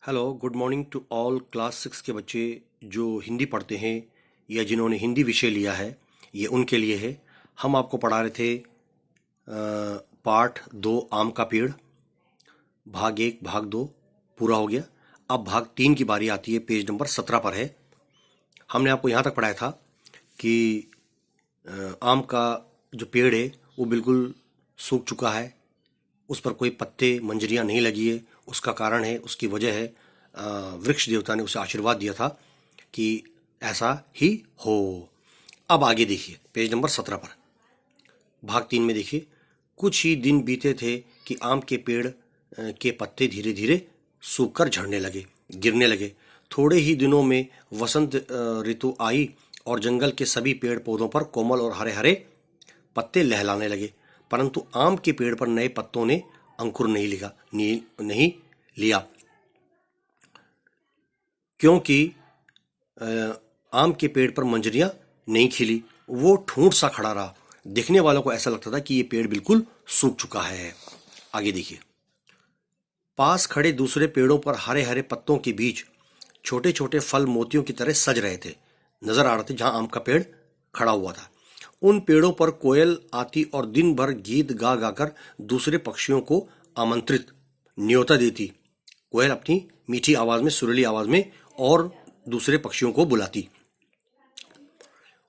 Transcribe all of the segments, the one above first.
Hello good morning to all class 6 के बच्चे जो हिंदी पढ़ते हैं या जिन्होंने हिंदी विषय लिया है। ये उनके लिए है। हम आपको पढ़ा रहे थे पार्ट 2 आम का पेड़। भाग 1 भाग 2 पूरा हो गया। अब भाग 3 की बारी आती है, पेज नंबर 17 पर है। हमने आपको यहाँ तक पढ़ाया था कि आम का जो पेड़ है वो बिल्कुल सूख चुका है, उस पर कोई पत्ते मंजरियाँ नहीं लगी है। उसका कारण है, उसकी वजह है, वृक्ष देवता ने उसे आशीर्वाद दिया था कि ऐसा ही हो। अब आगे देखिए पेज नंबर 17 पर भाग 3 में देखिए। कुछ ही दिन बीते थे कि आम के पेड़ के पत्ते धीरे धीरे सूखकर झड़ने लगे, गिरने लगे। थोड़े ही दिनों में वसंत ऋतु आई और जंगल के सभी पेड़ पौधों पर कोमल और हरे हरे पत्ते लहलाने लगे। परंतु आम के पेड़ पर नए पत्तों ने अंकुर नहीं लिया, क्योंकि आम के पेड़ पर मंजरियां नहीं खिली। वो ठूंठ सा खड़ा रहा। देखने वालों को ऐसा लगता था कि ये पेड़ बिल्कुल सूख चुका है। आगे देखिए। पास खड़े दूसरे पेड़ों पर हरे हरे पत्तों के बीच छोटे छोटे फल मोतियों की तरह सज रहे थे, नजर आ रहे थे, जहां आम का पेड़ खड़ा हुआ था। उन पेड़ों पर कोयल आती और दिन भर गीत गा गाकर दूसरे पक्षियों को आमंत्रित, न्योता देती। कोयल अपनी मीठी आवाज में, सुरीली आवाज में, और दूसरे पक्षियों को बुलाती।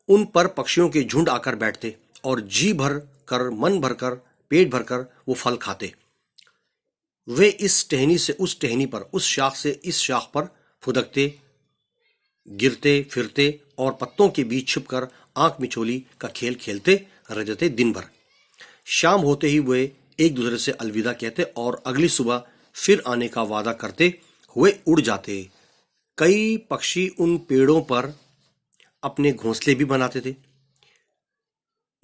उन पर पक्षियों के झुंड आकर बैठते और जी भर कर, मन भर कर, पेट भर कर वो फल खाते। वे इस टहनी से उस टहनी पर, उस शाख से इस शाख पर फुदकते, गिरते फिरते और पत्तों के बीच छिपकर आंख मिचोली का खेल खेलते रहते थे दिन भर। शाम होते ही वे एक दूसरे से अलविदा कहते और अगली सुबह फिर आने का वादा करते हुए उड़ जाते। कई पक्षी उन पेड़ों पर अपने घोंसले भी बनाते थे।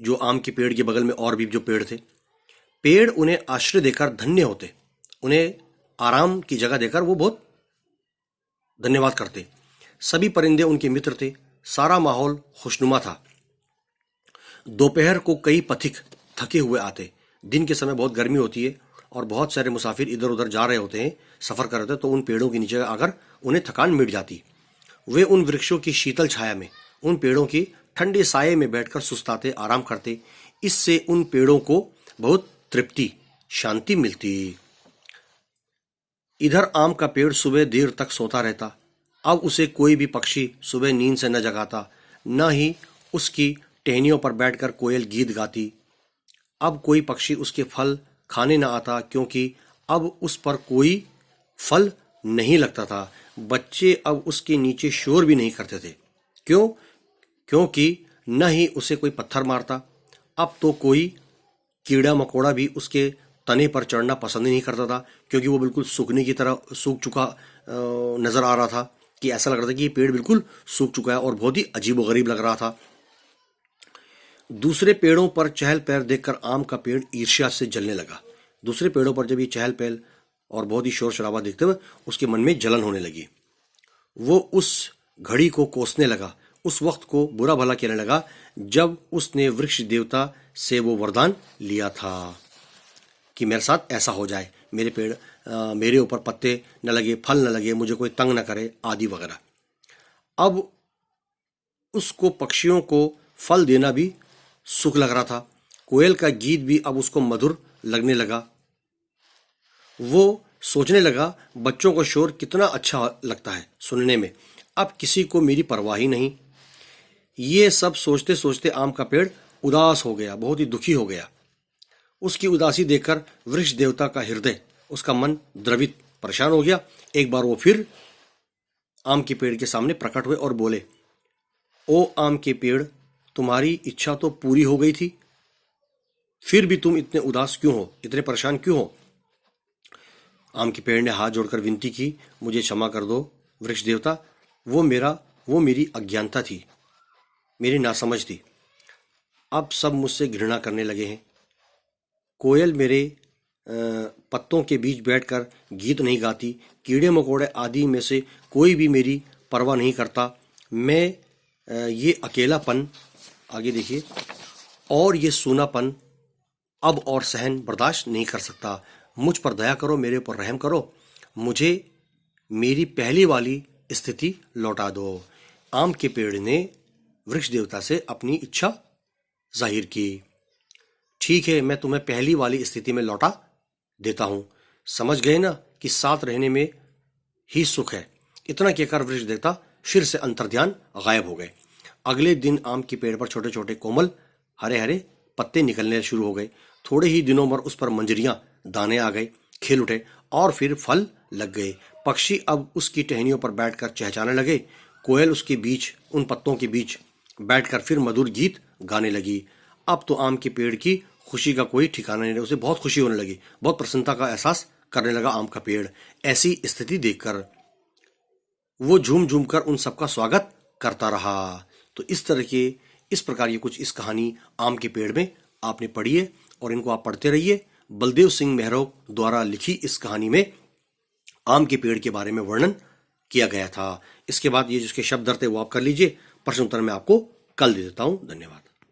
जो आम के पेड़ के बगल में और भी जो पेड़ थे, पेड़ उन्हें आश्रय देकर धन्य होते, उन्हें आराम की जगह देकर वो बहुत धन्यवाद करते। सभी परिंदे उनके मित्र थे। सारा माहौल खुशनुमा था। दोपहर को कई पथिक थके हुए आते। दिन के समय बहुत गर्मी होती है और बहुत सारे मुसाफिर इधर उधर जा रहे होते हैं, सफर कर रहे होते हैं, तो उन पेड़ों के नीचे आकर उन्हें थकान मिट जाती। वे उन वृक्षों की शीतल छाया में, उन पेड़ों की ठंडे साये में बैठकर सुस्ताते, आराम करते। इससे उन पेड़ों को बहुत तृप्ति, शांति मिलती। इधर आम का पेड़ सुबह देर तक सोता रहता। अब उसे कोई भी पक्षी सुबह नींद से न जगाता, न ही उसकी टहनियों पर बैठकर कोयल गीत गाती। अब कोई पक्षी उसके फल खाने न आता, क्योंकि अब उस पर कोई फल नहीं लगता था। बच्चे अब उसके नीचे शोर भी नहीं करते थे। क्यों? क्योंकि न ही उसे कोई पत्थर मारता। अब तो कोई कीड़ा मकोड़ा भी उसके तने पर चढ़ना पसंद ही नहीं करता था, क्योंकि वो बिल्कुल सूखने की तरह सूख चुका नजर आ रहा था, कि ऐसा लग रहा था कि ये पेड़ बिल्कुल सूख चुका है और बहुत ही अजीबोगरीब लग रहा था। दूसरे पेड़ों पर चहल पहल देखकर आम का पेड़ ईर्ष्या से जलने लगा। दूसरे पेड़ों पर जब ये चहल पहल और बहुत ही शोर शराबा देखते हुए उसके मन में जलन होने लगी। वो उस घड़ी को कोसने लगा, उस वक्त को बुरा भला कहने लगा जब उसने वृक्ष देवता से वो वरदान लिया था कि मेरे साथ ऐसा हो जाए, मेरे पेड़ मेरे ऊपर पत्ते न लगे, फल न लगे, मुझे कोई तंग न करे, आदि वगैरह। अब उसको पक्षियों को फल देना भी सुख लग रहा था। कोयल का गीत भी अब उसको मधुर लगने लगा। वो सोचने लगा, बच्चों का शोर कितना अच्छा लगता है सुनने में, अब किसी को मेरी परवाह ही नहीं। ये सब सोचते सोचते आम का पेड़ उदास हो गया, बहुत ही दुखी हो गया। उसकी उदासी देखकर वृक्ष देवता का हृदय, उसका मन द्रवित, परेशान हो गया। एक बार वो फिर आम के पेड़ के सामने प्रकट हुए और बोले, ओ आम के पेड़, तुम्हारी इच्छा तो पूरी हो गई थी, फिर भी तुम इतने उदास क्यों हो, इतने परेशान क्यों हो? आम के पेड़ ने हाथ जोड़कर विनती की, मुझे क्षमा कर दो वृक्ष देवता, वो मेरी अज्ञानता थी, मेरी नासमझ थी। अब सब मुझसे घृणा करने लगे हैं। कोयल मेरे पत्तों के बीच बैठकर गीत नहीं गाती, कीड़े मकोड़े आदि में से कोई भी मेरी परवाह नहीं करता। मैं ये अकेलापन, आगे देखिए, और ये सूनापन अब और सहन बर्दाश्त नहीं कर सकता। मुझ पर दया करो, मेरे ऊपर रहम करो, मुझे मेरी पहली वाली स्थिति लौटा दो। आम के पेड़ ने वृक्ष देवता से अपनी इच्छा जाहिर की। ठीक है, मैं तुम्हें पहली वाली स्थिति में लौटा देता हूं। समझ गए ना कि साथ रहने में ही सुख है। इतना कहकर वृक्ष देवता फिर से अंतर्ध्यान गायब हो गए। अगले दिन आम के पेड़ पर छोटे छोटे कोमल हरे हरे पत्ते निकलने शुरू हो गए। थोड़े ही दिनों में उस पर मंजरियां दाने आ गए, खिल उठे और फिर फल लग गए। पक्षी अब उसकी टहनियों पर बैठकर चहचहाने लगे। कोयल उसके बीच, उन पत्तों के बीच बैठकर फिर मधुर गीत गाने लगी। अब तो आम के पेड़ की खुशी का कोई ठिकाना नहीं रहा। उसे बहुत खुशी होने लगी, बहुत प्रसन्नता का एहसास करने लगा आम का पेड़। ऐसी स्थिति देखकर वो झूम झूम कर उन सबका स्वागत करता रहा। तो इस प्रकार ये कुछ इस कहानी आम के पेड़ में आपने पढ़ी है और इनको आप पढ़ते रहिए। बलदेव सिंह मेहरो द्वारा लिखी इस कहानी में आम के पेड़ के बारे में वर्णन किया गया था। इसके बाद ये जिसके शब्द अर्थ है वो आप कर लीजिए। प्रश्न उत्तर मैं आपको कल दे देता हूं। धन्यवाद।